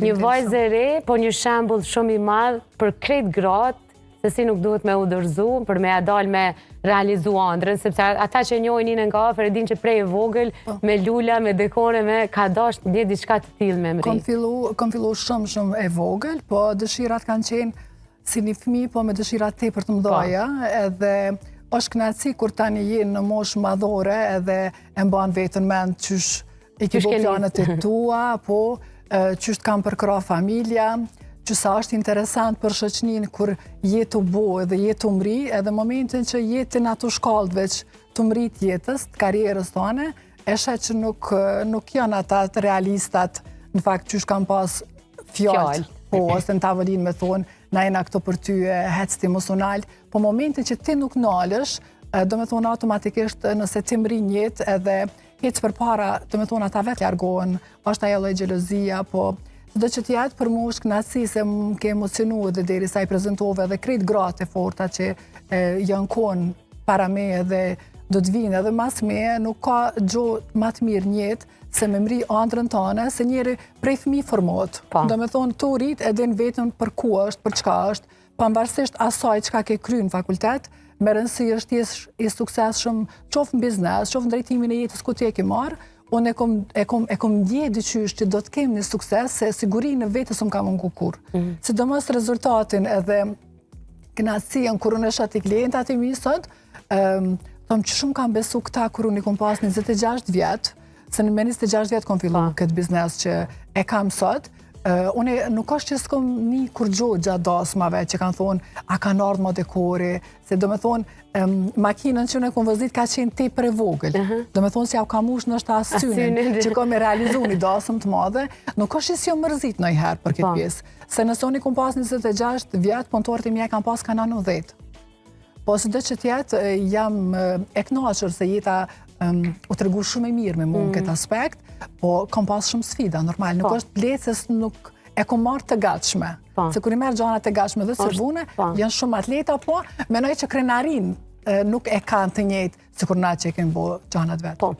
Një vajzë e re, po një shembull shumë i madh për krejt gratë, se si nuk duhet me u dorëzu, për me dal me realizu ëndrrën, sepse ata që njohin një nga afër e din që prej e vogël, me lula, me dekore, me ka dash të ndjetë diçka të tillë me mri. Kam fillu shumë e vogël, po dëshirat kanë qenë si një fëmijë, po me dëshirat tepër të mëdha, edhe është kënaqësi kur tani jenë në moshë madhore edhe e mban veten mend qysh i ke bërë planet e tua, po qysh kam përkra familja, që sa është interesant për shoqërinë kur jetë u bo edhe jetë u mri, edhe momentin që jetin ato shkallët veç të mrit jetës, të karierës tonë, e shet që nuk janë ata të realistat, në fakt qysh kam pas fjallët, po, ose në tavolinë me thonë, na jena këto për ty hecët emocional, po momentin që ti nuk nalësh, do me thonë automatikisht nëse ti mri jetë edhe hecë për para, do me thonë ata vetë largohen, është ajo lloj xhelozia, po do që t'jetë për mu është kënaqësi se më ke emocionu dhe deri sa i prezentove edhe krejt gratë e forta që janë konë para me edhe do të vinë edhe mas me nuk ka gjohë ma të mirë njetë se me mri ëndrrën tane se njeri prej fëmijë formot. Do me thonë të rrit edhe në vetën për ku është, për çka është, pavarësisht asaj çka ke kry në fakultet, me rëndësi është i suksesshëm qoftë në biznes, qoftë në drejtimin e jetës ku ti e ke marrë. Unë e kom ndje dyqysh që do të kemë një sukses se sigurinë në vetës më ka mungu kur. Sidomos rezultatin edhe kënaqësinë kur unë isha te klientë aty mi sot, thom që shumë kam besu këta kur unë i kom pas 26 vjet, se në me 26 vjet kom fillu këtë biznes që e kam sot. Unë nuk është që s'kom një kur gjohë gjatë dasmave që kanë thonë a kanë ardhë më dekori, se do me thonë makinën që unë e kom vëzit ka qenë tepër e vogël. Do me thonë si au ka mush nështë asynin që kom e realizu një dasëm të madhe, nuk është që si jo mërzit në i herë për këtë pjesë. Se nëse unë i kom pas 26 vjetë, punëtorët i mje kam pas kanë 90. Po së dhe që tjetë jam e knaqër se jeta u të regu shumë e mirë me mu në këtë aspekt, po kam pas shumë sfida, normal. Nuk është lecës nuk e kom marrë të gatshme. Se kur i merë gjanat të gatshme dhe sërbune, janë shumë atleta, po menoj që krenarin nuk e kanë të njëjtë se kur na që e kemë bo gjanat vetë.